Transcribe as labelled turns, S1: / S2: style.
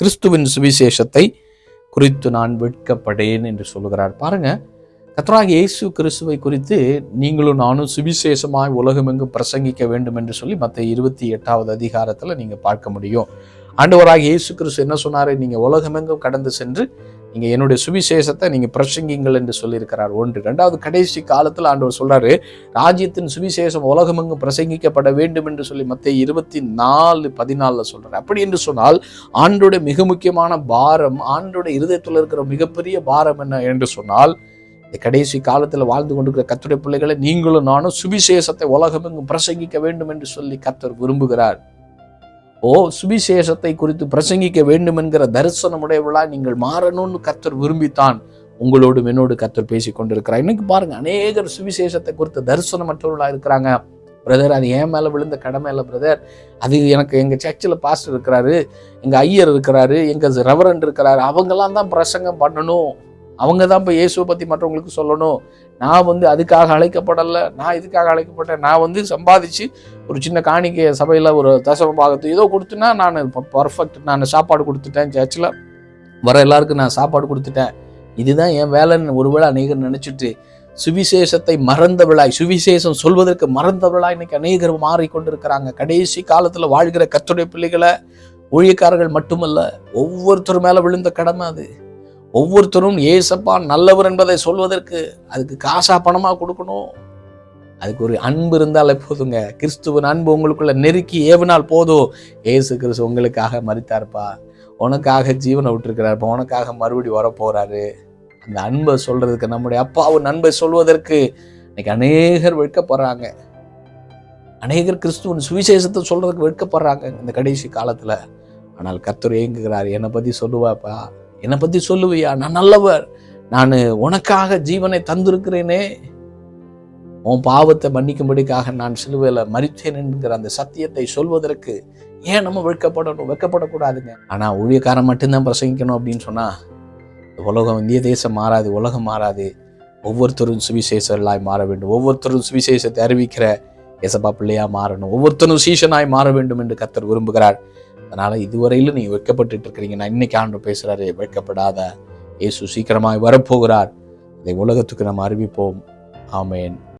S1: கிறிஸ்துவின் சுவிசேஷத்தை குறித்து நான் வெட்கப்படேன் என்று சொல்லுகிறார். பாருங்க, கர்த்தராகிய இயேசு கிறிஸ்துவை குறித்து நீங்களும் நானும் சுவிசேஷமாய் உலகமெங்கும் பிரசங்கிக்க வேண்டும் என்று சொல்லி மத்தேயு 28வது அதிகாரத்தில் நீங்க பார்க்க முடியும். ஆண்டவராகிய இயேசு கிறிஸ்து என்ன சொன்னாரு? நீங்க உலகமெங்கும் கடந்து சென்று நீங்க என்னுடைய சுவிசேஷத்தை நீங்க பிரசங்கிங்கள் என்று சொல்லியிருக்கிறார். ஒன்று. இரண்டாவது, கடைசி காலத்தில் ஆண்டவர் சொல்றாரு, ராஜ்யத்தின் சுவிசேஷம் உலகமெங்கும் பிரசங்கிக்கப்பட வேண்டும் என்று சொல்லி மத்தேயு 24:14 சொல்றாரு. அப்படி என்று சொன்னால் ஆண்டோடைய மிக முக்கியமான பாரம், ஆண்டோடைய இருதயத்தில் இருக்கிற மிகப்பெரிய பாரம் என்ன என்று சொன்னால், இந்த கடைசி காலத்தில் வாழ்ந்து கொண்டிருக்கிற கர்த்தருடைய பிள்ளைகளை நீங்களும் நானும் சுவிசேஷத்தை உலகமெங்கும் பிரசங்கிக்க வேண்டும் என்று சொல்லி கர்த்தர் விரும்புகிறார். சுவிசேஷத்தை குறித்து பிரசங்கிக்க வேண்டும் என்கிற தரிசனமுடையவர்களா நீங்கள் மாறணும்னு கர்த்தர் விரும்பித்தான் உங்களோடும் என்னோடு கர்த்தர் பேசி கொண்டிருக்கிறார். இன்னைக்கு பாருங்க, அநேகர் சுவிசேஷத்தை குறித்து தரிசனமற்றவர்களா இருக்கிறாங்க. பிரதர், அது என் மேல விழுந்த கடமை இல்லை பிரதர், அது எனக்கு எங்க சர்ச்சில் பாஸ்டர் இருக்கிறாரு, எங்க ஐயர் இருக்கிறாரு, எங்க ரெவரண்ட் இருக்கிறாரு, அவங்கெல்லாம் தான் பிரசங்கம் பண்ணணும், அவங்க தான் இப்போ இயேசுவை பற்றி மற்றவங்களுக்கு சொல்லணும். நான் அதுக்காக அழைக்கப்படலை, நான் இதுக்காக அழைக்கப்பட்டேன். நான் சம்பாதிச்சு ஒரு சின்ன காணிக்கை சபையில் ஒரு தசம பாகத்தை ஏதோ கொடுத்துனா நான் பர்ஃபெக்ட், நான் சாப்பாடு கொடுத்துட்டேன், சர்ச்சில் வர எல்லாருக்கும் நான் சாப்பாடு கொடுத்துட்டேன், இதுதான் என் வேலைன்னு ஒருவேளை அநேகர் நினச்சிட்டு சுவிசேஷத்தை மறந்தவளாய், சுவிசேஷம் சொல்வதற்கு மறந்தவளாய் இன்னைக்கு அநேகர் மாறிக்கொண்டிருக்கிறாங்க. கடைசி காலத்தில் வாழ்கிற கர்த்தருடைய பிள்ளைகளை ஊழியக்காரர்கள் மட்டுமல்ல, ஒவ்வொருத்தர் மேலே விழுந்த கடமை அது. ஒவ்வொருத்தரும் ஏசப்பா நல்லவர் என்பதை சொல்வதற்கு அதுக்கு காசா பணமாக கொடுக்கணும். அதுக்கு ஒரு அன்பு இருந்தாலே போதுங்க. கிறிஸ்துவின் அன்பு உங்களுக்குள்ள நெருக்கி ஏவினால் போதும். ஏசு கிறிஸ்து உங்களுக்காக மரித்தார்ப்பா, உனக்காக ஜீவனை விட்டுருக்கிறார்ப்பா, உனக்காக மறுபடி வரப்போறாரு. அந்த அன்பை சொல்றதுக்கு, நம்முடைய அப்பாவின் அன்பை சொல்வதற்கு இன்னைக்கு அநேகர் வெட்கப்படுறாங்க. அநேகர் கிறிஸ்துவின் சுவிசேஷத்தை சொல்றதுக்கு வெட்கப்படுறாங்க இந்த கடைசி காலத்துல. ஆனால் கர்த்தர் ஏங்குகிறார், என்னை பத்தி சொல்லுவாப்பா, என்னை பத்தி சொல்லுவியா, நான் நல்லவர், நான் உனக்காக ஜீவனை தந்திருக்கிறேனே, உன் பாவத்தை மன்னிக்கும்படிக்காக நான் சிலுவையில் மரித்தேன் என்கிற அந்த சத்தியத்தை சொல்வதற்கு ஏன் நம்ம வெட்கப்படணும்? வெட்கப்படக்கூடாதுங்க. ஆனால் ஊழியக்காரன் மட்டும்தான் பிரசங்கிக்கணும் அப்படின்னு சொன்னா உலகம், இந்திய தேசம் மாறாது, உலகம் மாறாது. ஒவ்வொருத்தரும் சுவிசேஷர்களாய் மாற வேண்டும். ஒவ்வொருத்தரும் சுவிசேஷத்தை அறிவிக்கிற ஏசப்பா பிள்ளையா மாறணும். ஒவ்வொருத்தரும் சீஷனாய் மாற வேண்டும் என்று கர்த்தர் விரும்புகிறார். அதனால இதுவரையிலும் நீங்க வெட்கப்பட்டு இருக்கிறீங்க. நான் இன்னைக்கு ஆண்டவர் பேசுறாரு, வெட்கப்படாத, இயேசு சீக்கிரமாய் வரப்போகிறார். அதை உலகத்துக்கு நம்ம அறிவிப்போம். ஆமேன்.